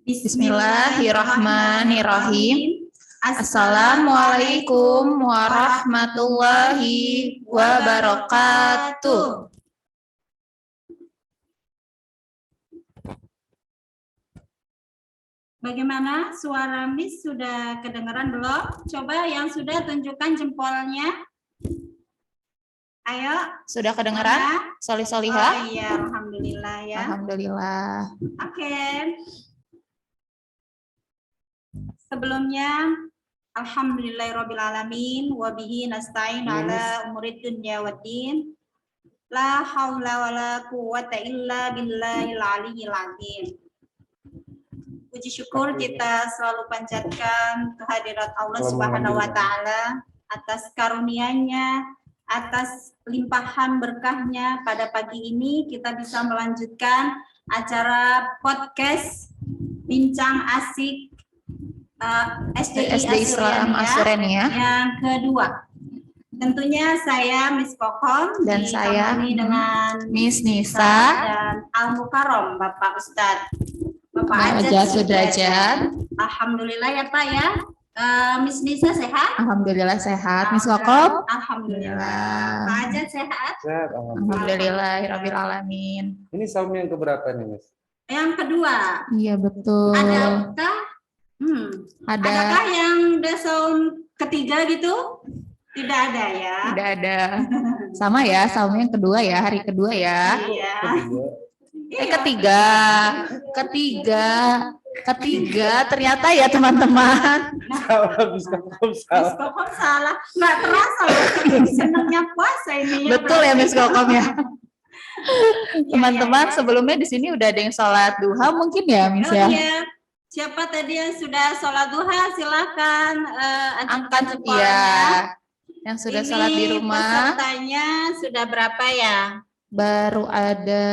Bismillahirrahmanirrahim. Assalamualaikum warahmatullahi wabarakatuh. Bagaimana suara Miss, sudah kedengaran belum? Coba yang sudah tunjukkan jempolnya. Ayo. Sudah kedengaran? Solih-solihah? Oh iya, alhamdulillah ya. Alhamdulillah. Oke. Sebelumnya, alhamdulillahirrabbilalamin wabihi nasta'in ala umurid dunya waddin. La haula wala quwwata illa billahil aliyyil azim. Puji syukur kita selalu panjatkan kehadirat Allah Subhanahu wa taala atas karunia-Nya, atas limpahan berkahnya. Pada pagi ini kita bisa melanjutkan acara podcast Bincang Asik SD Islam Asuren ya. Yang kedua. Tentunya saya Miss Kokom dan saya dengan Miss Nisa dan Al Mukarrom Bapak Ustadz Bapak Ajat Sudrajat. Alhamdulillah ya Pak ya. Miss Nisa sehat? Alhamdulillah sehat. Miss Kokom? Alhamdulillah. Pak Ajat sehat? Sehat, Alhamdulillahirabbil alamin. Ini saum yang keberapa nih, Miss? Yang kedua. Iya betul. Adakah adakah yang udah saum ketiga gitu? Tidak ada ya? Tidak ada. Sama ya, saum yang kedua ya, hari kedua ya. Iya. Ketiga ternyata ya teman-teman. Salah, Miss Kokom salah. Miss Kokom salah. Nggak terasa loh, senangnya puasa ini. Betul ya Miss Kokom ya. Teman-teman sebelumnya di sini udah ada yang sholat duha mungkin ya Miss ya. Iya. Siapa tadi yang sudah sholat duha silakan angkat ya. Yang sudah sholat di rumah. Pesertanya sudah berapa ya? Baru ada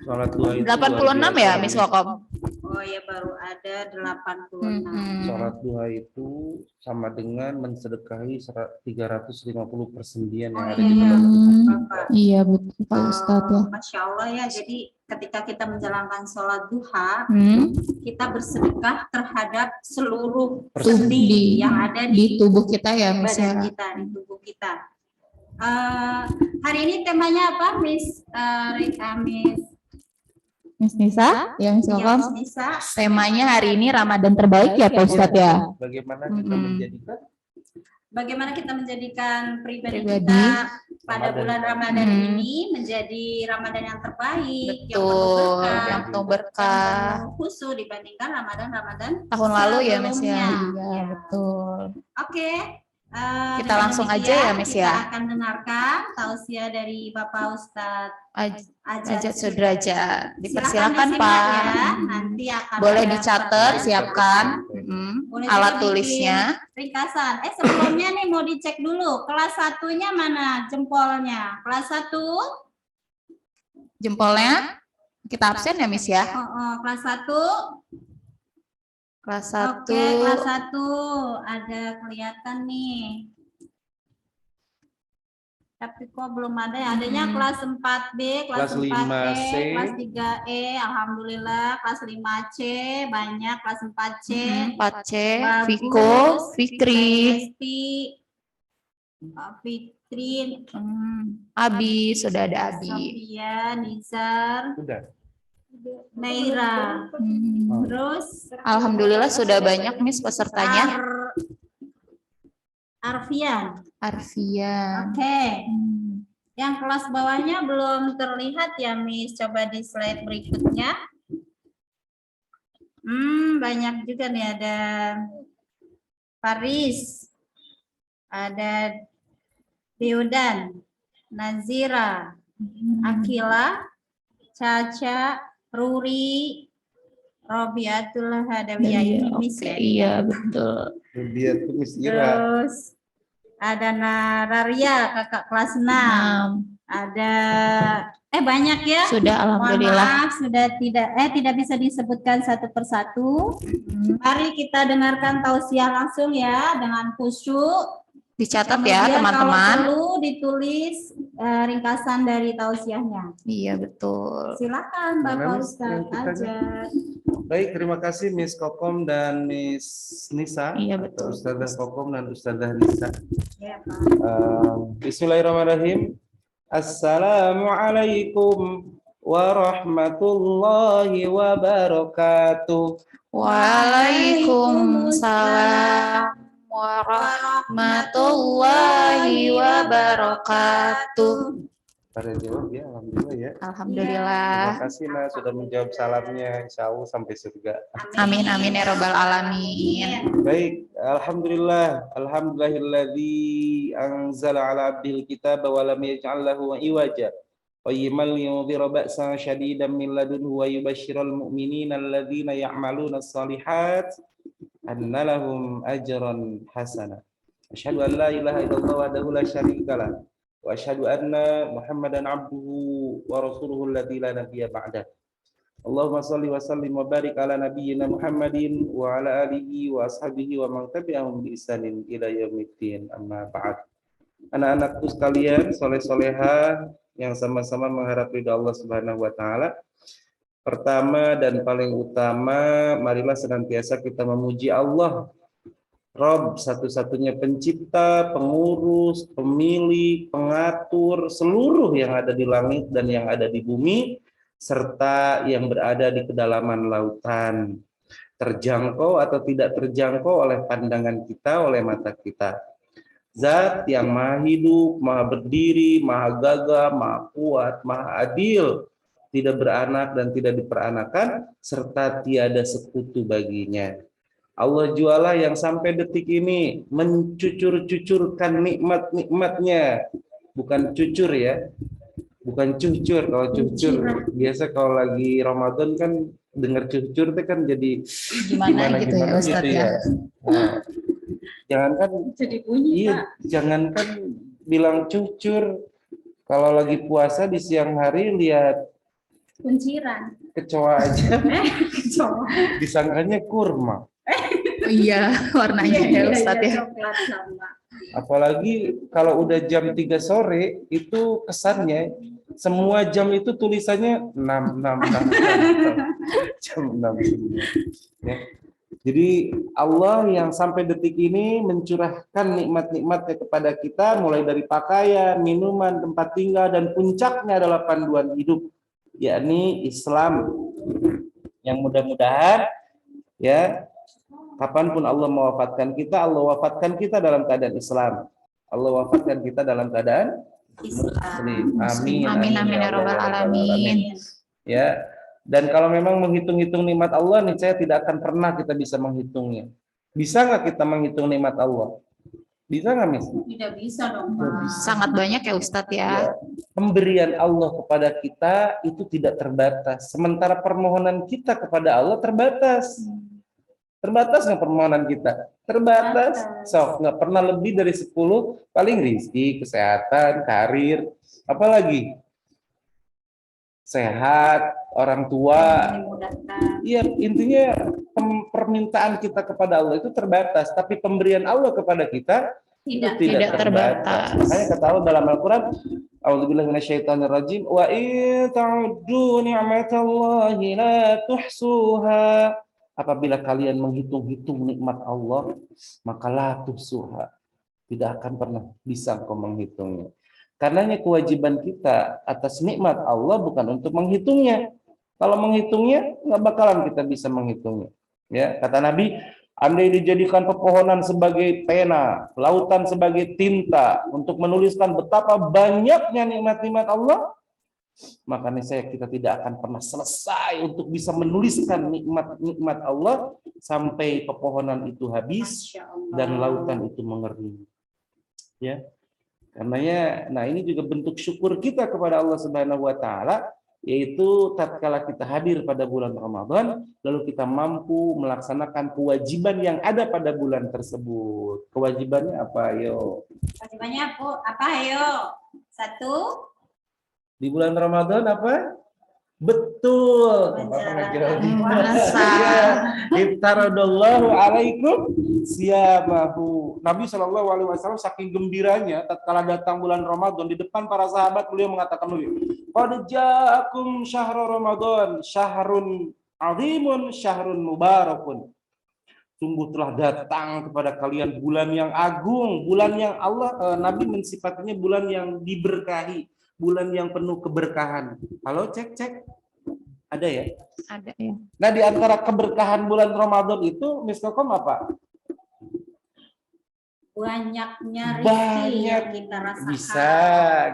Sholat duha itu 86 ya Miss Kokom. Oh ya, baru ada 86. Sholat duha itu sama dengan mensedekahi 350 persendian yang ada di dalam Bapak. Iya betul Pak Ustadz ya. Masya Allah ya, jadi ketika kita menjalankan sholat duha, kita bersedekah terhadap seluruh sendi yang ada di tubuh kita ya Miss badan kita, di tubuh kita. Hari ini temanya apa Miss Miss Nisa? Ya Miss Kokom? Miss Nisa. Temanya hari ini Ramadan terbaik ya Pak Ustadz ya. Bagaimana kita menjadikan pribadi kita pada bulan Ramadan ini menjadi Ramadan yang terbaik, yang penuh berkah, khusus dibandingkan Ramadan tahun lalu ya Miss ya. Iya, betul. Oke. Kita langsung aja ya Miss ya. Kita akan dengarkan tausiah dari Bapak Ustadz Ajat Sudrajat. Dipersilakan Pak. Ya. Nanti akan boleh dicatat, siapkan alat tulisnya. Ringkasan. Sebelumnya nih mau dicek dulu. Kelas 1-nya mana jempolnya? Kelas 1? Jempolnya kita absen ya Miss ya. Kelas 1. Kelas 1. Oke, kelas 1 ada kelihatan nih. Tapi kok belum ada ya? Adanya kelas 4B, kelas 4E, kelas 3E, alhamdulillah, kelas 5C, banyak kelas 4C. 4C, Viko, Fikri, Fitrin, Abi, sudah ada Abi. Sofia, Nizar. Sudah. Naira. Terus alhamdulillah sudah banyak Miss pesertanya. Arfian. Oke. Yang kelas bawahnya belum terlihat ya Miss. Coba di slide berikutnya. Banyak juga nih, ada Paris, ada Deodan, Nazira, Akila, Caca, Ruri, Robiatul Hadawiyah ini Miss ya. Iya betul. Robiatul Miss Ira. Terus ada Nararia kakak kelas 6. Ada banyak ya. Sudah alhamdulillah. Maaf, sudah tidak bisa disebutkan satu persatu. Mari kita dengarkan tausiah langsung ya dengan khusyuk. Dicatat ya Kemudian teman-teman. kalau perlu ditulis ringkasan dari tausiahnya. Iya betul. Silakan Bapak Mana, Miss, Ustadz yang kitanya? ajar. Baik, terima kasih Miss Kokom dan Miss Nisa. Iya, Atau betul. Ustazah Kokom dan Ustazah Nisa. Ya, Pak. Bismillahirrahmanirrahim. Assalamualaikum warahmatullahi wabarakatuh. Waalaikumsalam warahmatullahi wabarakatuh. Pada jawab ya, alhamdulillah ya. Alhamdulillah. Terima kasih Nah sudah menjawab salamnya. Insya Allah sampai surga. Amin amin ya robbal alamin. Baik, alhamdulillah, alhamdulillahilladzi anzala ala abdil kitaba wa lam yaj'al lahu iwaja. Qayyiman liyudhira ba'san syadidan min ladunhu wa yubashshiral mu'minina alladzina ya'maluna as-shalihat anna lahum ajran hasana. Asyhadu an la ilaha illallah wahdahu la syarika lah wa asyhadu anna Muhammadan abduhu wa rasuluhu alladzi la nabiyya ba'dah. Allahumma shalli wa sallim wa barik ala nabiyyina Muhammadin wa ala alihi wa ashabihi wa man tabi'ahum bi ihsanin ila yaumiddin. Amma ba'd. Anak-anakku sekalian, soleh-soleha yang sama-sama mengharap ridha Allah Subhanahu wa taala. Pertama dan paling utama, marilah senantiasa kita memuji Allah, Rabb, satu-satunya pencipta, pengurus, pemilik, pengatur seluruh yang ada di langit dan yang ada di bumi, serta yang berada di kedalaman lautan, terjangkau atau tidak terjangkau oleh pandangan kita, oleh mata kita. Zat yang maha hidup, maha berdiri, maha gagah, maha kuat, maha adil, tidak beranak dan tidak diperanakan, serta tiada sekutu baginya. Allah jualah yang sampai detik ini mencucur-cucurkan nikmat-nikmatnya, bukan cucur ya, bukan cucur. Kalau cucur biasa kalau lagi Ramadan kan dengar cucur itu kan jadi Gimana gitu ya Ustadz gitu ya. Nah, jangankan Jadi bunyi, iya, jangankan bilang cucur, kalau lagi puasa di siang hari lihat kunciran. kecoa aja Coba. disangkanya kurma. Iya warnanya ya Ustadz ya. Coklat sama. Apalagi kalau udah jam 3 sore itu kesannya semua jam itu tulisannya 6 jam 6 semua. Ya. Jadi Allah yang sampai detik ini mencurahkan nikmat-nikmatnya kepada kita, mulai dari pakaian, minuman, tempat tinggal, dan puncaknya adalah panduan hidup, yakni Islam. Yang mudah-mudahan ya kapanpun Allah mewafatkan kita, Allah wafatkan kita dalam keadaan Islam. Allah wafatkan kita dalam keadaan Muslim. Amin. Amin amin ya robbal alamin. Ya. Dan kalau memang menghitung-hitung nikmat Allah, nih saya tidak akan pernah kita bisa menghitungnya. Bisa nggak kita menghitung nikmat Allah? Bisa nggak, Miss? Tidak bisa dong, Pak. Sangat banyak ya Ustadz ya. Pemberian Allah kepada kita itu tidak terbatas. Sementara permohonan kita kepada Allah terbatas. Terbatas nggak permohonan kita? Terbatas. So, nggak pernah lebih dari 10, paling rezeki, kesehatan, karir, apalagi sehat, orang tua. Iya, intinya permintaan kita kepada Allah itu terbatas, tapi pemberian Allah kepada kita tidak terbatas. Makanya kata Allah dalam Al-Quran, A'udzubillahi minasyaitonirrajim, wa in ta'uddu ni'matallahi la tuhsuha. Apabila kalian menghitung-hitung nikmat Allah, maka la tuhsuha. Tidak akan pernah bisa kau menghitungnya. Karenanya kewajiban kita atas nikmat Allah bukan untuk menghitungnya. Kalau menghitungnya, nggak bakalan kita bisa menghitungnya. Ya, kata Nabi, andai dijadikan pepohonan sebagai pena, lautan sebagai tinta untuk menuliskan betapa banyaknya nikmat-nikmat Allah, maka niscaya kita tidak akan pernah selesai untuk bisa menuliskan nikmat-nikmat Allah sampai pepohonan itu habis dan lautan itu mengering. Ya. Karenanya, nah ini juga bentuk syukur kita kepada Allah Subhanahu wa taala, yaitu tatkala kita hadir pada bulan Ramadan, lalu kita mampu melaksanakan kewajiban yang ada pada bulan tersebut. Kewajibannya apa, ayo? Kewajibannya apa, ayo? 1. Di bulan Ramadan apa? Betul. Masa. Iftaradallahu alaikum siyamahu. Nabi Shallallahu Alaihi Wasallam saking gembiranya tatkala datang bulan Ramadan, di depan para sahabat beliau mengatakan begini, qad ja'akum syahrul Ramadan, syahrun azimun, syahrun mubarakun. Sungguh telah datang kepada kalian bulan yang agung, bulan yang Allah, Nabi mensifatinya bulan yang diberkahi, bulan yang penuh keberkahan. Halo, cek. Ada ya? Ada ya. Nah, di antara keberkahan bulan Ramadan itu, Miss Kokom apa? Banyaknya rezeki yang kita rasakan. Bisa,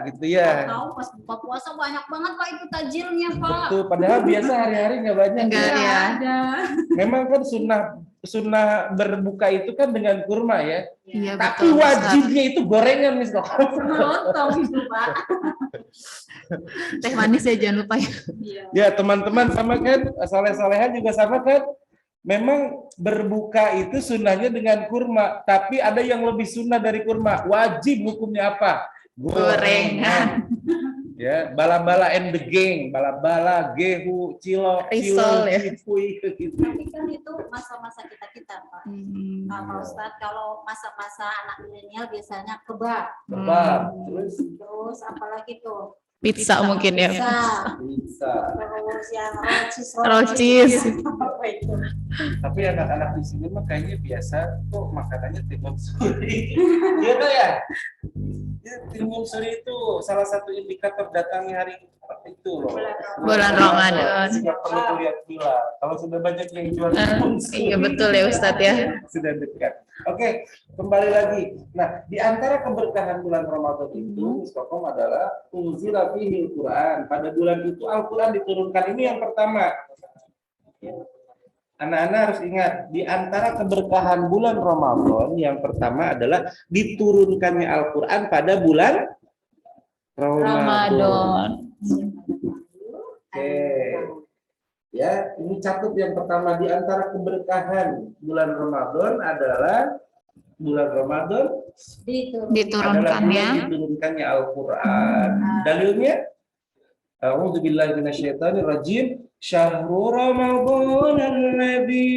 gitu ya. Tahu pas buka puasa banyak banget Pak itu tajilnya Pak. Betul, padahal biasa hari-hari nggak banyak. Enggak ya. Ada. Memang kan sunnah berbuka itu kan dengan kurma ya. Iya, Tapi betul, wajibnya itu gorengan, Miss Kokom. Lontong itu Pak. Teh manis ya, jangan lupa ya. Iya. Ya, teman-teman sama kan, soleh-solehan juga sama kan. Memang berbuka itu sunnahnya dengan kurma, tapi ada yang lebih sunnah dari kurma. Wajib hukumnya apa? Gorengan. Ya, bala-bala and the gang, bala-bala, gehu, cilok, Risol ya. cipuy gitu. Tapi kan itu masa-masa kita Pak. Nah, Pak Hmm. Ustadz, kalau masa-masa anak milenial biasanya kebab. Kebab, Terus apalagi tuh? Pizza mungkin ya. bisa. Terus yang Rocis. Apa itu? Tapi anak-anak di sini mah kayaknya biasa kok makanannya timun suri. Iya kan ya? Ya, timun suri itu salah satu indikator datangnya hari itu loh. Bulan Ramadan. Tidak perlu kulihat hilal. Kalau sudah banyak yang jual timun suri. Iya betul ya Ustadz ya. Sudah dekat. Oke, kembali lagi. Nah, di antara keberkahan bulan Ramadan itu, Kokom adalah unzila fihil Quran. Pada bulan itu Al-Quran diturunkan. Ini yang pertama. Anak-anak harus ingat, di antara keberkahan bulan Ramadan yang pertama adalah diturunkannya Al-Quran pada bulan Ramadan. Oke. Ya, ini catat yang pertama, di antara keberkahan bulan Ramadan adalah bulan Ramadan Diturunkannya. diturunkannya Al-Qur'an. Dalilnya A'udzubillahi minasyaitonirrajim. Syahrul Ramadan alladzi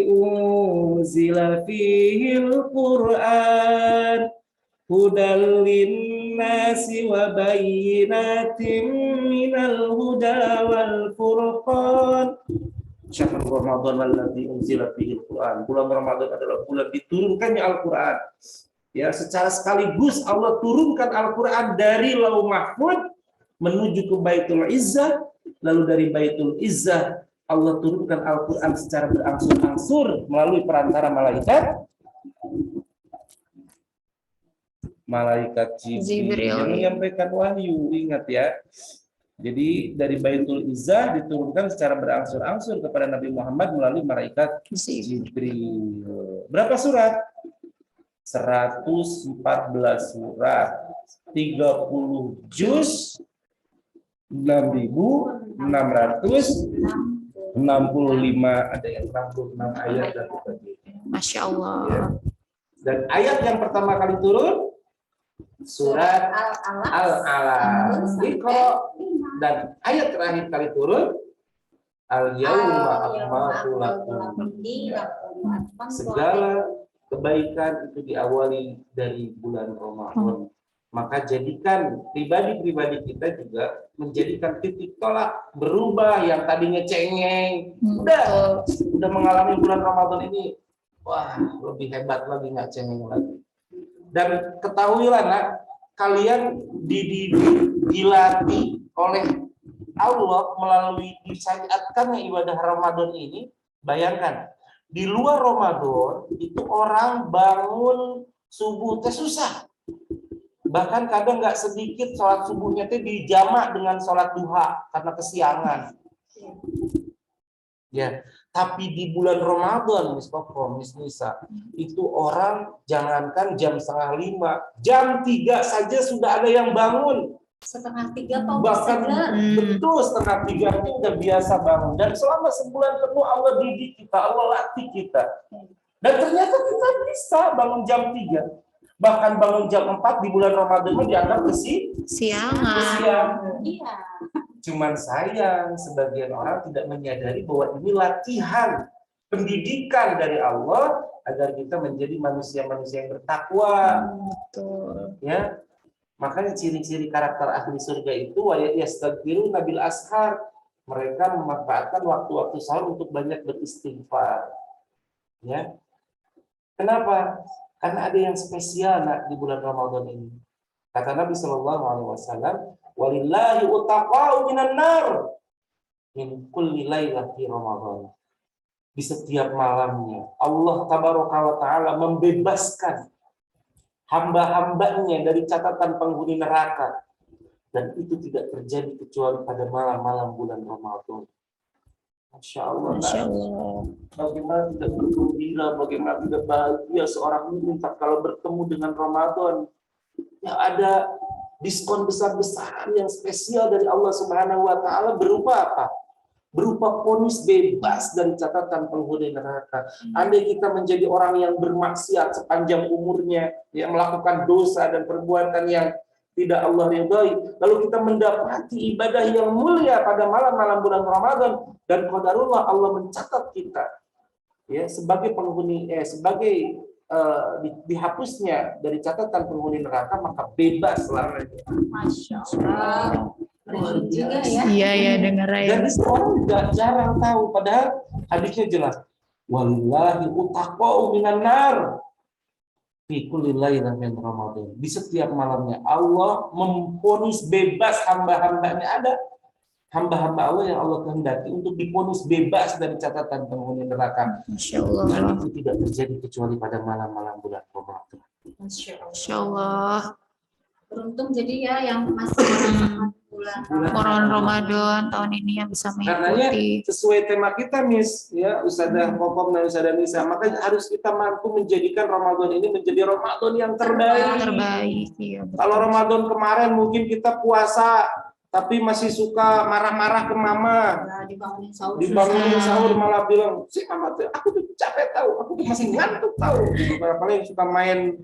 unzila fihil Qur'an hudal linnasi wa bayyinatin minal huda wal furqan. Syahrul Ramadan alladzi unzila fihil Qur'an. Bulan Ramadan adalah bulan diturunkannya Al-Qur'an. Ya, secara sekaligus Allah turunkan Al-Qur'an dari Lauh Mahfuz menuju ke Baitul Izzah, lalu dari Baitul Izzah Allah turunkan Al-Qur'an secara berangsur-angsur melalui perantara malaikat Jibril yang menyampaikan wahyu. Ingat ya. Jadi dari Baitul Izzah diturunkan secara berangsur-angsur kepada Nabi Muhammad melalui malaikat Jibril. Berapa surat? 114 surat, 30 juz, 6.665, ada yang 66 ayat dan sebagainya. Masya Allah. Ya. Dan ayat yang pertama kali turun surat Al-Alaq. Iqra, dan ayat terakhir kali turun Al-Yauma akmaltu lakum. Segala kebaikan itu diawali dari bulan Ramadan. Maka jadikan pribadi-pribadi kita juga menjadikan titik tolak, berubah yang tadinya cengeng, udah mengalami bulan Ramadan ini, wah lebih hebat lagi, nggak cengeng lagi. Dan ketahuilah nak, kalian dilatih oleh Allah melalui disyariatkannya ibadah Ramadan ini. Bayangkan, di luar Ramadan itu orang bangun subuh teh susah. Bahkan kadang nggak sedikit sholat subuhnya teh dijamak dengan sholat duha karena kesiangan. Ya, tapi di bulan Ramadan, Miss Koko, Miss Nisa, itu orang jangankan jam 4:30, jam 3 saja sudah ada yang bangun. 2:30 Pak. Bahkan betul 2:30 itu udah biasa bangun. Dan selama sebulan penuh Allah didik kita, Allah latih kita. Dan ternyata kita bisa bangun jam 3. Bahkan bangun jam 4 di bulan Ramadan dianggap Siangan. Iya. Cuman sayang sebagian orang tidak menyadari bahwa ini latihan pendidikan dari Allah agar kita menjadi manusia-manusia yang bertakwa. Betul. Ya, makanya ciri-ciri karakter ahli surga itu wa yastaghfiruna bil ashar. Mereka memanfaatkan waktu-waktu sahur untuk banyak beristighfar. Ya. Kenapa? Karena ada yang spesial di bulan Ramadan ini. Kata Nabi Shallallahu Alaihi Wasallam, "Walillahi utaqa'u minan nar min kulli lailati Ramadan." Di setiap malamnya Allah Tabaraka wa Ta'ala membebaskan hamba-hambanya dari catatan penghuni neraka. Dan itu tidak terjadi kecuali pada malam-malam bulan Ramadan. Masya Allah. Masya Allah. Bagaimana tidak bergembira, bagaimana tidak bahagia seorang mukmin kalau bertemu dengan Ramadan. Ya, ada diskon besar-besaran yang spesial dari Allah Subhanahu wa Ta'ala berupa apa? Berupa vonis bebas dari catatan penghuni neraka. Andai kita menjadi orang yang bermaksiat sepanjang umurnya, yang melakukan dosa dan perbuatan yang tidak Allah ridhai, lalu kita mendapati ibadah yang mulia pada malam-malam bulan Ramadan, dan qadarullah Allah mencatat kita ya sebagai penghuni dihapusnya dari catatan penghuni neraka, maka bebas selamanya. Masya Allah. Keren juga ya. Iya ya, dengar ya. Dan itu orang nggak jarang tahu, padahal hadisnya jelas. Walillahi utaqa'u minan nar fi kulli lailatin min Ramadan. Di setiap malamnya Allah memvonis bebas hamba-hambanya. Ada hamba-hamba Allah yang Allah kehendaki untuk divonis bebas dari catatan penghuni neraka. Masya Allah. Dan itu tidak terjadi kecuali pada malam-malam bulan Ramadan. Masya Allah. Masya Allah. Beruntung jadi ya yang masih Bulan Ramadan tahun ini yang bisa Karenanya mengikuti. sesuai tema kita, Miss, ya Ustazah Kokom dan Ustazah Nisa, makanya harus kita mampu menjadikan Ramadan ini menjadi Ramadan yang terbaik. Terbaik, iya. Betul. Kalau Ramadan kemarin mungkin kita puasa tapi masih suka marah-marah ke mama, dibangunin sahur. dibangunin sahur malah bilang, "Si mama tuh, aku tuh capek tahu, aku tuh masih ngantuk tahu." Apalagi suka main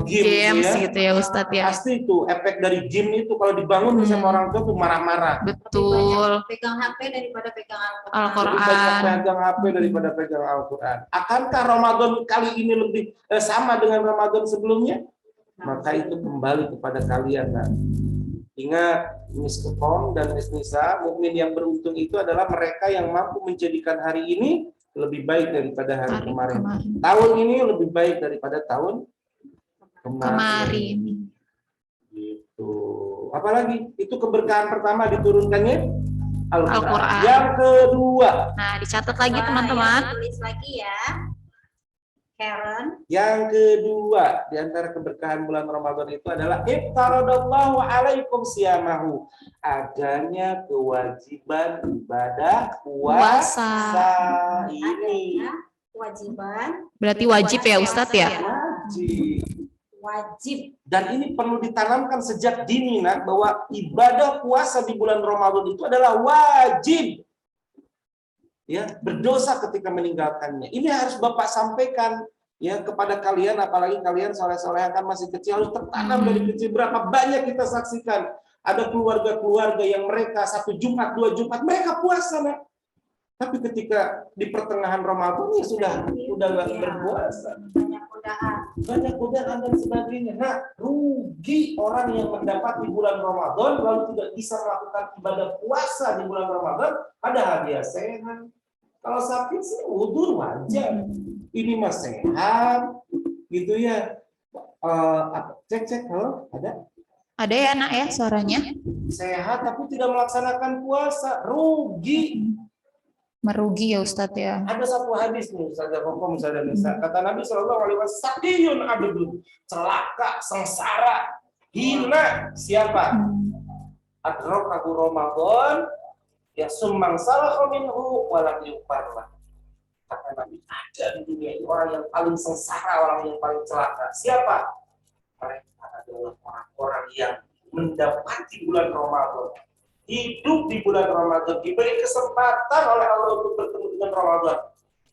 game Games ya. gitu ya Ustadz ya. Pasti itu efek dari game itu kalau dibangun sama orang tua tuh marah-marah. Betul. Pegang HP daripada pegang Al-Quran. Lebih banyak pegang HP daripada pegang Al-Quran. Akankah Ramadan kali ini lebih sama dengan Ramadan sebelumnya? Maka itu kembali kepada kalian. Nah. Ingat, Miss Kokom dan Miss Nisa, mukmin yang beruntung itu adalah mereka yang mampu menjadikan hari ini lebih baik daripada hari kemarin. Tahun ini lebih baik daripada tahun kemarin. Gitu. Apalagi itu keberkahan pertama diturunkannya Al-Quran. Yang kedua. Nah, dicatat lagi teman-teman. Tulis lagi ya. Karen. Yang kedua di antara keberkahan bulan Ramadan itu adalah iftaradallahu alaikum siyamahu. Adanya kewajiban ibadah puasa ini. Kewajiban. Berarti wajib ya Ustadz ya? Wajib. Dan ini perlu ditanamkan sejak dini, nak, bahwa ibadah puasa di bulan Ramadan itu adalah wajib. Ya, berdosa ketika meninggalkannya. Ini harus Bapak sampaikan ya kepada kalian, apalagi kalian soleh-soleh kan masih kecil, harus tertanam dari kecil. Berapa banyak kita saksikan ada keluarga-keluarga yang mereka 1 Jumat, 2 Jumat mereka puasa, nak. Tapi ketika di pertengahan Ramadan ya sudah nggak berpuasa. Banyak godaan dan sebagainya. Nah, rugi orang yang mendapati bulan Ramadan lalu tidak bisa melakukan ibadah puasa di bulan Ramadan, padahal dia sehat. Kalau sakit sih udur wajar. Ini mah sehat, gitu ya. Cek, halo, ada? Ada ya nak ya suaranya? Sehat tapi tidak melaksanakan puasa, rugi. Merugi ya Ustadz ya. Ada satu hadis nih, Ustazah Kokom, Ustazah Nisa. Kata Nabi Shallallahu Alaihi Wasallam, "Sakiyun abdun, celaka, sengsara, hina siapa? Adrakahu Ramadan, ya summang salah minhu walam yuqarlah." Kata Nabi, ada di dunia ini orang yang paling sengsara, orang yang paling celaka. Siapa? Mereka adalah orang-orang yang mendapati bulan Ramadan, hidup di bulan Ramadan, diberi kesempatan oleh Allah untuk bertemu dengan Ramadan,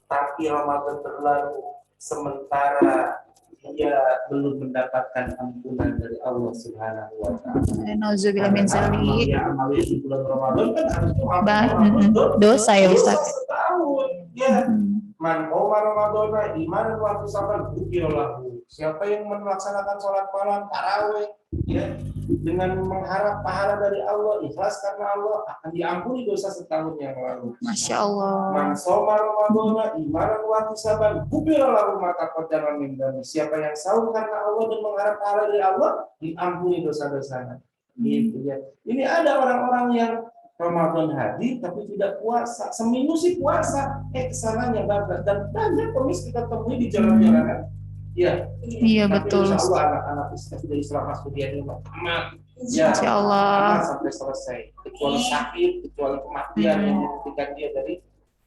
tapi Ramadan berlalu sementara dia belum mendapatkan ampunan dari Allah Subhanahu wa taala. Nauzubillah min dzalik. Ya amal di bulan Ramadan kan harusnya Dosa ya Ustaz. Setahun. Ya. Man qoma Ramadana imanan wa ihtisaban ghufirallahu. Siapa yang melaksanakan sholat malam tarawih ya dengan mengharap pahala dari Allah, ikhlas karena Allah, akan diampuni dosa setahun yang lalu. Masya Allah. Man shoma Ramadana imanan wa ihtisaban ghufirallahu ma taqaddama min dzambi. Siapa yang sahur karena Allah dan mengharap pahala dari Allah, diampuni dosa-dosanya. Gitu ya. Ini ada orang-orang yang Ramadan hadir tapi tidak puasa. Seminggu sih puasa, kesananya bagus dan banyak komis kita temui di jalan-jalanan. Ya. Iya betul. Insya Allah anak-anak sudah Islam masuk dia ini aman. Ya, Insya Allah. aman sampai selesai. Kecuali sakit, kecuali kematian yang menghentikan dia dari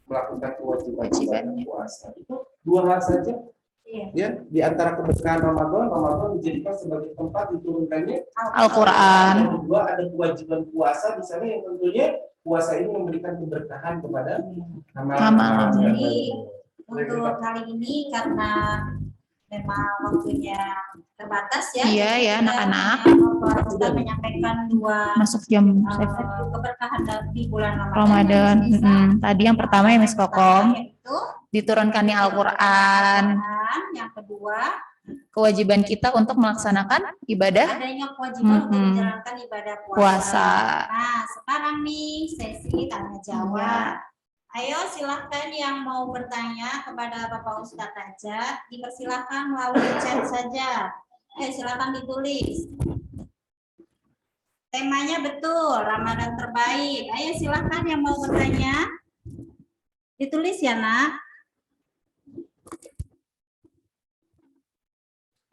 melakukan kewajiban puasa. Itu dua hal saja. Ya, di antara keberkahan Ramadan dijadikan sebagai tempat diturunkannya Al-Quran. Yang kedua ada kewajiban puasa di sana yang tentunya puasa ini memberikan keberkahan kepada Amal. Jadi untuk kali ini karena memang waktunya terbatas ya. Iya ya anak-anak. Bapak sudah menyampaikan dua Masuk jam keberkahan di bulan Ramadan. Tadi yang pertama ya Miss Kokom, itu diturunkannya Al-Quran. Yang kedua, kewajiban kita untuk melaksanakan ibadah adanya kewajiban untuk menjalankan ibadah puasa. Nah, sekarang nih sesi tanya jawab. Ayo silahkan yang mau bertanya kepada Bapak Ustadz Aja, dipersilahkan melalui chat saja. Silahkan ditulis. Temanya betul, Ramadan terbaik. Ayo silahkan yang mau bertanya, ditulis ya nak.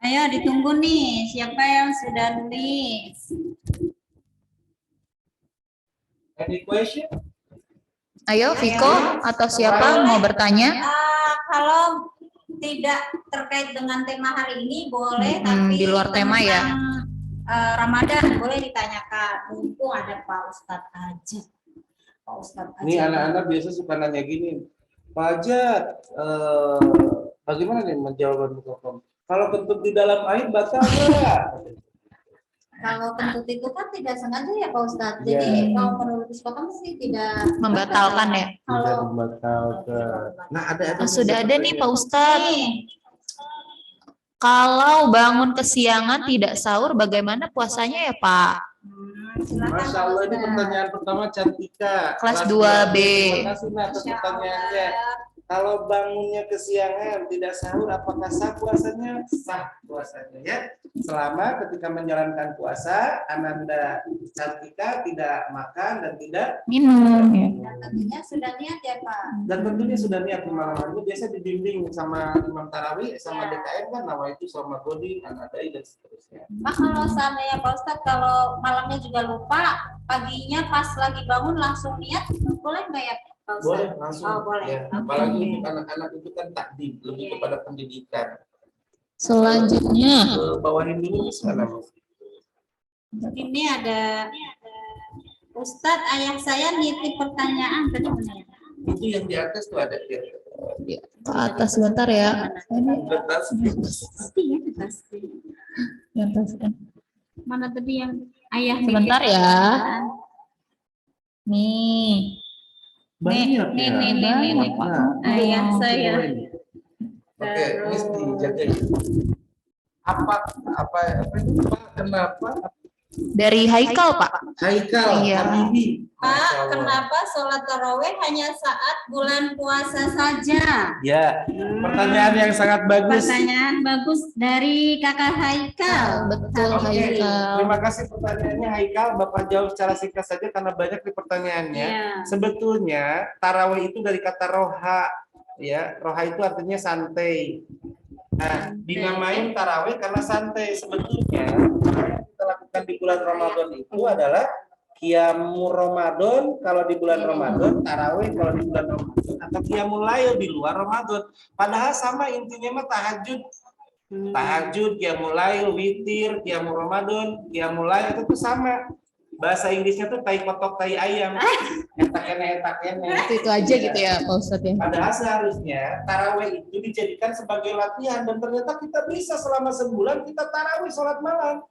Ayo ditunggu nih, siapa yang sudah nulis? Any question? Ayo Viko atau siapa mau bertanya? Kalau tidak terkait dengan tema hari ini boleh, tapi di luar tema ya. Ramadan boleh ditanyakan. Mumpung ada Pak Ustadz aja. Pak Ustadz aja. Ini anak-anak biasa suka nanya gini, Pak Aja, bagaimana nih menjawab Kokom? Kalau kentut di dalam air batal nggak? Kalau kentut itu kan tidak sengaja ya Pak Ustadz. Jadi kalau menurut Kokom sih tidak Membatalkan ya? Tidak membatalkan. Nah ada Sudah ada nih Pak Ustadz. Kalau bangun kesiangan tidak sahur, bagaimana puasanya ya Pak? Masya Allah, ini pertanyaan pertama Cantika. Kelas 2B. Terima kasih Nak atas pertanyaannya. Kalau bangunnya kesiangan tidak sahur, apakah sah puasanya? Sah puasanya ya. Selama ketika menjalankan puasa, Ananda Cantika tidak makan dan tidak minum. Ya. Dan tentunya sudah niat ya Pak. Dan tentunya sudah niat di malam hari ini biasa dibimbing sama Imam Tarawih sama DKM kan nawaitu sama Godi, Anadai dan seterusnya. Pak kalau seandainya Pak Ustadz kalau malamnya juga lupa, paginya pas lagi bangun langsung niat, boleh nggak ya Pak Ustadz? Boleh langsung. Oh, boleh. Ya. Apalagi untuk anak-anak itu kan takdim, lebih kepada pendidikan. Selanjutnya, Bawahin dulu misalnya. Ini ada Ustadz, ayah saya nitip pertanyaan tadi benar. Itu yang di atas tuh ada dia. ke atas sebentar ya. Yang atas. Mana tadi yang ayah Sebentar nitip ya. pertanyaan? Nih. Banyak nih, ya. nih. Nah, Ayah saya. Oke, mesti jaga. Apa kenapa? Dari Haikal, Pak. Haikal, Iya. Habibi. Pak, kenapa sholat tarawih hanya saat bulan puasa saja? Ya, pertanyaan yang sangat bagus. Pertanyaan bagus dari kakak Haikal. Betul, Oke, Haikal. terima kasih pertanyaannya Haikal. Bapak jawab secara singkat saja karena banyak di pertanyaannya. Ya. Sebetulnya tarawih itu dari kata roha, ya. Roha itu artinya santai. Nah, dinamain tarawih karena santai. Sebetulnya yang kita lakukan di bulan Ramadan itu adalah qiyamul Ramadan kalau di bulan Ramadan, tarawih kalau di bulan Ramadan, atau qiyamul lail di luar Ramadan. Padahal sama intinya mah tahajud. Tahajud, qiyamul lail, witir, qiyamul Ramadan, qiyamul lail itu tuh sama. Bahasa Inggrisnya tuh tai kotok tai ayam. Etak-enek. Itu aja gitu ya Pak Ustadz ya. Padahal seharusnya tarawih itu dijadikan sebagai latihan dan ternyata kita bisa selama sebulan kita tarawih sholat malam.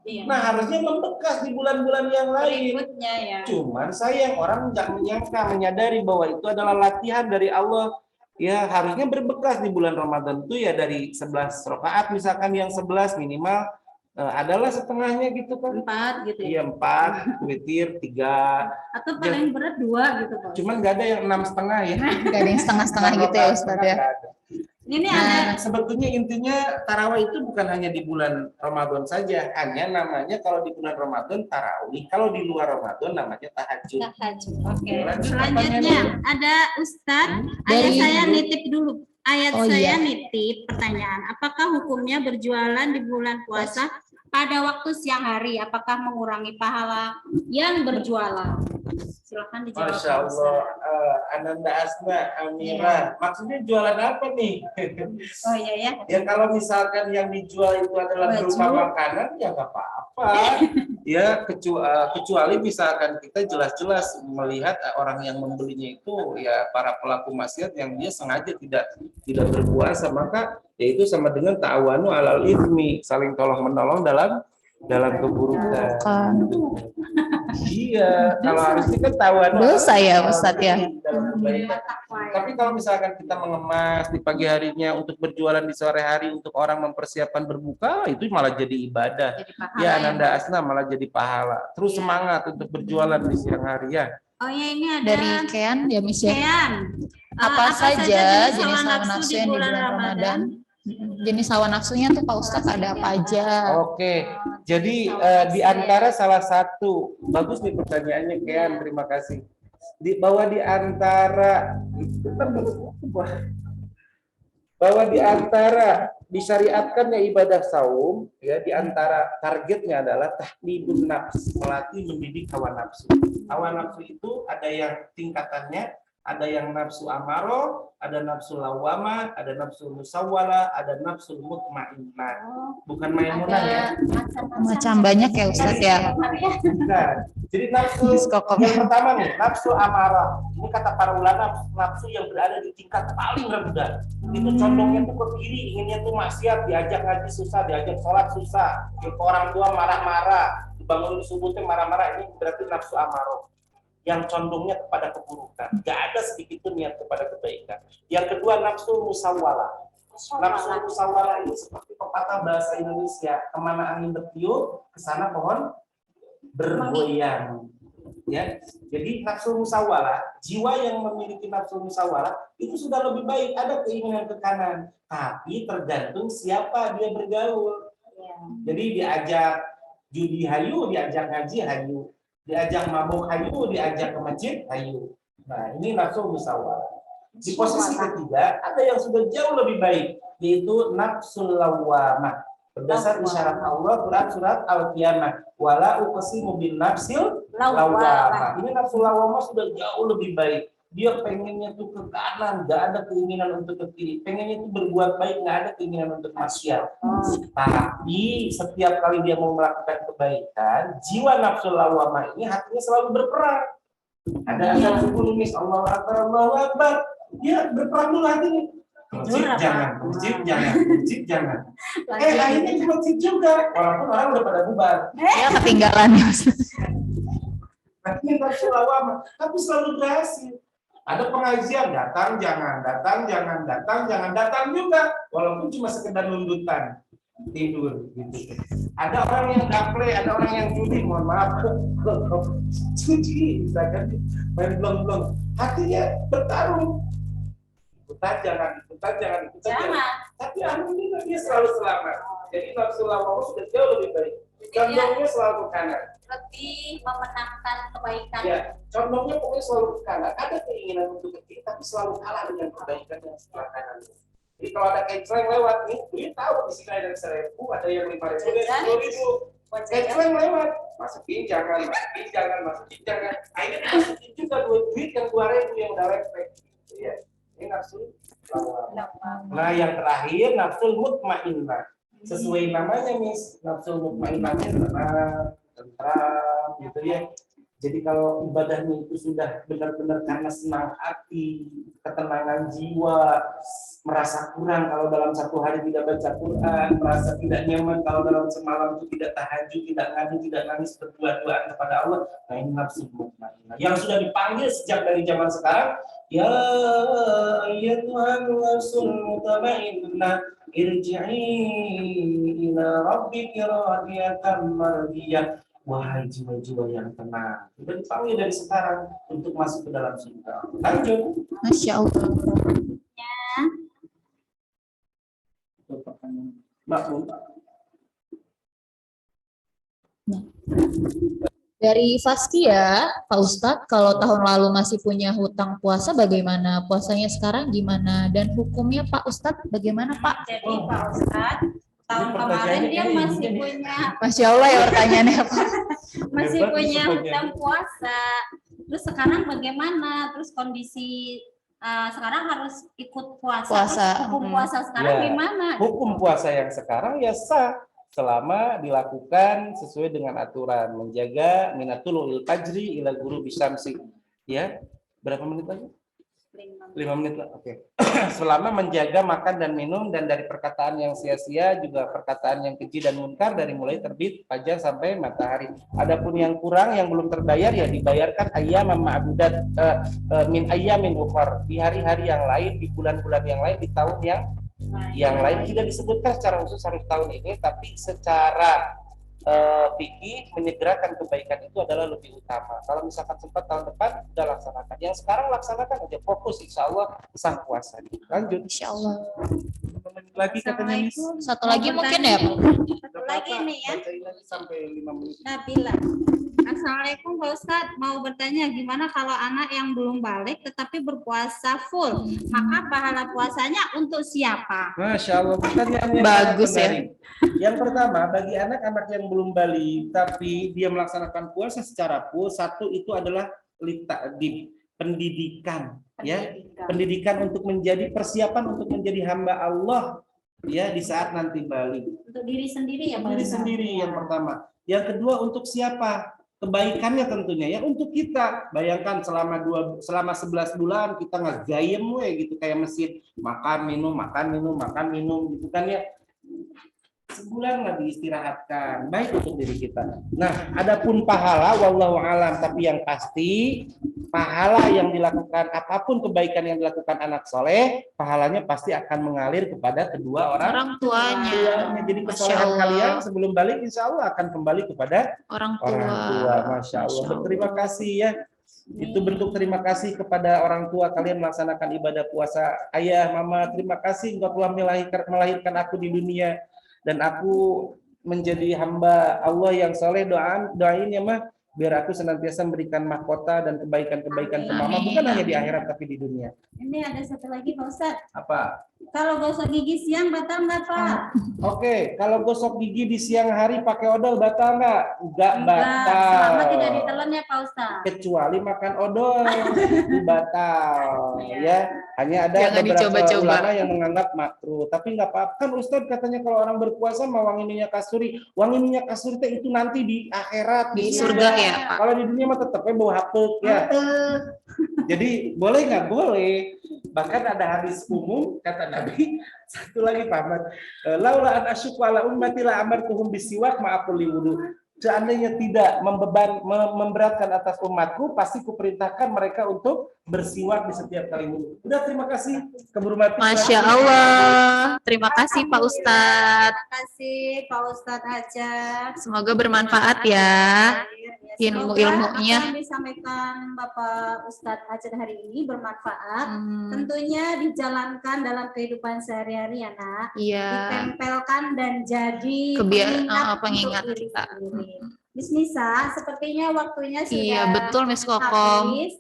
Iya. Nah harusnya membekas di bulan-bulan yang lain. Berikutnya ya. Cuman sayang orang nggak menyadari bahwa itu adalah latihan dari Allah. Ya harusnya berbekas di bulan Ramadan itu ya dari 11 rakaat misalkan yang 11 minimal adalah setengahnya gitu kan. 4 gitu ya. Iya 4, witir 3. Atau paling berat 2 gitu Pak. Cuman nggak ada yang 6,5 ya. Nggak ada yang setengah-setengah gitu ya Ustadz ya. Nggak ada. Ini Nah, ada Sebetulnya intinya tarawih itu bukan hanya di bulan Ramadan saja, hanya namanya kalau di bulan Ramadan tarawih, kalau di luar Ramadan namanya tahajud. tahajud. Oke. Lanjut, Selanjutnya ada Ustadz, Dari- ayah saya nitip dulu. Ayat Oh, saya iya. nitip pertanyaan, apakah hukumnya berjualan di bulan puasa pada waktu siang hari? Apakah mengurangi pahala yang berjualan? Silakan dijawab. Masya Pak Allah, Ustadz. Ananda Asma, Amira, maksudnya jualan apa nih? Oh iya ya. Ya kalau misalkan yang dijual itu adalah Baju. berupa makanan, ya nggak apa-apa. Ya kecuali misalkan kita jelas-jelas melihat orang yang membelinya itu ya para pelaku maksiat yang dia sengaja tidak berpuasa, maka yaitu sama dengan ta'awanu alal itsmi, saling tolong menolong dalam keburukan. Iya, kalau harusnya kan ta'awanu Dosa ya, alal Ustadz ya. itsmi, dalam kebaikan. Tapi kalau misalkan kita mengemas di pagi harinya untuk berjualan di sore hari untuk orang mempersiapkan berbuka, itu malah jadi ibadah. Jadi pahala Ya, ya. Ananda Asna malah jadi pahala. Terus Ya. semangat untuk berjualan di siang hari ya. Oh ya, ini ada Dari Kean ya Miss ya. Kean. Apa saja jenis hawa hawa nafsu yang di bulan Ramadan? Jenis hawa nafsunya tuh Pak Ustadz ada apa aja? Oke, jadi di antara salah satu, bagus nih pertanyaannya Kean, terima kasih. Bahwa di antara disyariatkannya ibadah saum, ya di antara targetnya adalah tahdidun nafs, melatih mendidik hawa nafsu. Hawa nafsu itu ada yang tingkatannya, ada yang nafsu amaro, ada nafsu lawama, ada nafsu musawwala, ada nafsu mutmainnah. Bukan maimunah ya. Macam banyak ya Ustadz ya. Bukan. Jadi nafsu Diskokom. yang pertama nih, nafsu amarah. Ini kata para ulama, nafsu yang berada di tingkat paling rendah. Itu condongnya tuh ke kiri, inginnya tuh maksiat, diajak ngaji susah, diajak sholat susah, ke orang tua marah-marah, dibangunin subuh tuh marah-marah. Ini berarti nafsu amarah yang condongnya kepada keburukan. Gak ada sedikit pun niat kepada kebaikan. Yang kedua nafsu musawwala. Nafsu musawwala ini seperti pepatah bahasa Indonesia, kemana angin bertiup, ke sana pohon bergoyang. Ya, jadi nafsu musawwala, jiwa yang memiliki nafsu musawwala itu sudah lebih baik, ada keinginan ke kanan, tapi tergantung siapa dia bergaul. Jadi diajak judi hayu, diajak ngaji hayu, diajak mabuk hayu, diajak ke masjid hayu. Nah, ini nafsu musawwala. Di posisi ketiga ada yang sudah jauh lebih baik, yaitu nafsul lawwamah. Berdasar isyarat Allah Quran surat Al-Qiyamah, wala uqsimu bin nafsil lawwamah. Ini nafsul lawwamah sudah jauh lebih baik. Dia pengennya tuh ke kanan, nggak ada keinginan untuk ke kiri. Pengennya tuh berbuat baik, nggak ada keinginan untuk maksiat. Tapi setiap kali dia mau melakukan kebaikan, jiwa nafsul lawwamah ini hatinya selalu berperang. Ada azan subuh nulis Allahu Akbar, Allahu Akbar. Dia berperang dulu hatinya. Masjid jangan, masjid jangan, masjid jangan. Akhirnya ke masjid juga, walaupun orang udah pada bubar. Ya ketinggalan ya Ustadz. Artinya nafsu lawwamah, tapi selalu berhasil. Ada pengajian, datang jangan, datang jangan, datang jangan, datang juga, walaupun cuma sekedar nundutan tidur gitu. Ada orang yang gaple, ada orang yang judi, mohon maaf, judi, misalkan main blong-blong, hatinya bertarung. Ikutan jangan, ikutan jangan, ikutan jangan. Tapi alhamdulillah dia selalu selamat. Jadi nafsu lawwamah sudah jauh lebih baik. Condongnya selalu ke kanan. Lebih memenangkan kebaikan. Ya, condongnya pokoknya selalu ke kanan. Ada keinginan untuk ke kiri, tapi selalu kalah dengan kebaikan yang sebelah kanan. Jadi kalau ada kecleng lewat nih, dia tahu di sini ada 1.000, ada yang 5.000, ada 10.000. Kecleng lewat, masukin jangan, masukin jangan. Akhirnya masukin juga duit yang 2.000 yang udah lepek. Ya, ini nafsu lawwamah. Nah, yang terakhir nafsu mutmainnah. Sesuai namanya, Miss, nafsu mutmainnahnya tenang, tentram gitu ya. Jadi kalau ibadahnya itu sudah benar-benar karena senang hati, ketenangan jiwa, merasa kurang kalau dalam satu hari tidak baca Quran, merasa tidak nyaman kalau dalam semalam itu tidak tahajud, tidak ngaji, tidak nangis berdua-duaan kepada Allah. Nah ini nafsu mutmainnah yang sudah dipanggil sejak dari zaman sekarang. Ya ayyatuhan nafsul mutmainnah irji'i ila rabbiki radiyatan mardiyah. Wahai jiwa-jiwa yang tenang, sudah dipanggil dari sekarang untuk masuk ke dalam surga. Lanjut. Masya Allah. Dari Faskia, Pak Ustadz, kalau tahun lalu masih punya hutang puasa, bagaimana? Puasanya sekarang gimana? Dan hukumnya Pak Ustadz, bagaimana Pak? Jadi Pak Ustadz, tahun kemarin dia masih punya Masya Allah ya pertanyaannya Pak. masih punya hutang puasa. Terus sekarang bagaimana? Terus kondisi sekarang harus ikut puasa. Puasa. Terus hukum puasa sekarang Ya. gimana? Hukum puasa yang sekarang ya sah selama dilakukan sesuai dengan aturan, menjaga minatul fajri ila ghurubi syamsi. Ya, berapa menit lagi? 5 menit lah. Oke. Selama menjaga makan dan minum dan dari perkataan yang sia-sia juga perkataan yang keji dan munkar dari mulai terbit fajar sampai matahari. Adapun yang kurang yang belum terbayar ya dibayarkan ayyam ma'dudat min ayyamin ukhar, di hari-hari yang lain, di bulan-bulan yang lain, di tahun yang lain. Tidak disebutkan secara khusus harus tahun ini, tapi secara fikih menyegerakan kebaikan itu adalah lebih utama. Kalau misalkan sempat tahun depan udah laksanakan, yang sekarang laksanakan aja, fokus, insya Allah sah puasa. Lanjut. Insya Allah. Lagi katanya Miss. Satu lagi mungkin ya Pak? Satu lagi nih ya. Bacain lagi sampai 5 menit. Nabila. Assalamualaikum Pak Ustadz, mau bertanya gimana kalau anak yang belum balik tetapi berpuasa full, maka pahala puasanya untuk siapa? Masya Allah, pertanyaannya Bagus ya. menarik. Yang pertama, bagi anak-anak yang belum balik tapi dia melaksanakan puasa secara full, satu itu adalah litakdib, pendidikan, ya, pendidikan untuk menjadi persiapan untuk menjadi hamba Allah, ya, di saat nanti balik. Untuk diri sendiri ya Pak Diri Ustadz? sendiri yang pertama. Yang kedua untuk siapa? Kebaikannya tentunya ya untuk kita. Bayangkan selama 11 bulan kita ngegayem gitu kayak mesin, makan minum gitu kan ya. Sebulan nggak diistirahatkan, baik untuk diri kita. Nah, adapun pahala wallahu alam, tapi yang pasti pahala yang dilakukan, apapun kebaikan yang dilakukan anak soleh, pahalanya pasti akan mengalir kepada kedua orang tuanya. Jadi Masya kesolehan Allah. kalian sebelum balik insya Allah akan kembali kepada Orang tua. orang tua. Masya Allah. Berterima kasih ya. Itu bentuk terima kasih kepada orang tua kalian melaksanakan ibadah puasa. Ayah, mama, terima kasih engkau telah melahirkan aku di dunia dan aku menjadi hamba Allah yang soleh. Doain ya mah biar aku senantiasa memberikan mahkota dan kebaikan-kebaikan ke mama, bukan hanya di akhirat tapi di dunia. Ini ada satu lagi Pak Ustadz. Apa? Kalau gosok gigi siang batal nggak Pak? Oke, kalau gosok gigi di siang hari pakai odol batal nggak? Nggak batal. Selama tidak ditelan ya Pak Ustadz. Kecuali makan odol itu batal, ya. Hanya ada Jangan beberapa dicoba-coba. ulama yang menganggap makruh, tapi nggak apa-apa. Kan Ustadz katanya kalau orang berpuasa mau wangi minyak kasturi itu nanti di akhirat Di surga ya Pak. Kalau di dunia mah tetapnya bau hapuk ya. Jadi boleh nggak? Boleh. Bahkan ada hadis umum kata Nabi, satu lagi Pak Ahmad, laula an asyqa ala ummati la amartuhum bisiwak ma'akul wudu. Seandainya tidak memberatkan atas umatku, pasti kuperintahkan mereka untuk bersiwak di setiap kali wudu. Udah, terima kasih keburu mati. Masya Allah. Terima kasih Pak Ustadz. Terima kasih Pak Ustadz Hajar. Semoga bermanfaat ya. Ilmu-ilmunya. Apa yang disampaikan Bapak Ustadz Hajar hari ini bermanfaat. Tentunya dijalankan dalam kehidupan sehari-hari ya nak. Iya. Ditempelkan dan jadi pengingat untuk diri kita. sendiri. Miss Nisa, sepertinya waktunya sudah Iya betul Miss Kokom. habis.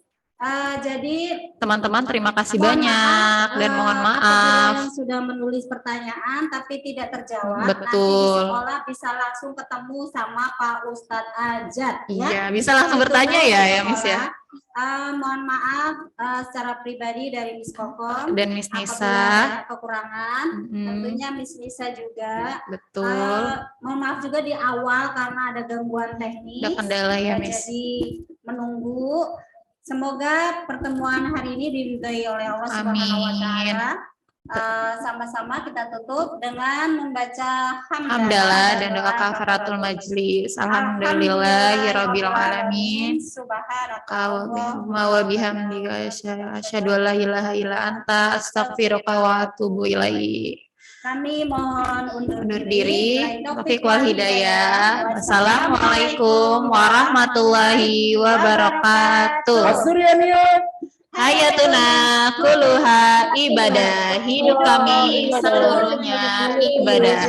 Jadi Teman-teman terima kasih mohon banyak maaf, dan mohon apabila maaf. yang sudah menulis pertanyaan tapi tidak terjawab, nanti di Betul. sekolah bisa langsung ketemu sama Pak Ustadz Ajat. Iya, bisa langsung bertanya ya Miss ya. Mohon maaf secara pribadi dari Miss Kokom. dan Miss Apabila Nisa. ada kekurangan, Mm-mm. tentunya Miss Nisa juga. Betul. Mohon maaf juga di awal karena ada gangguan teknis. Ada kendala ya, Miss. Jadi menunggu. Semoga pertemuan hari ini diridhoi oleh Allah Subhanahu wa Amin. taala. Sama-sama kita tutup dengan membaca Hamdalah dan doa kafaratul majlis. Alhamdulillahirabbil alamin. Subhanakallahumma Wa bihamdika asyhadu an la ilaha illa anta astaghfiruka wa atubu ilaik. Kami mohon Undur diri. Taufiq wal hidayah. Wassalamualaikum warahmatullahi wabarakatuh. Asuryaniyah. Hayatuna kuluha ibadah. Hidup kami seluruhnya ibadah.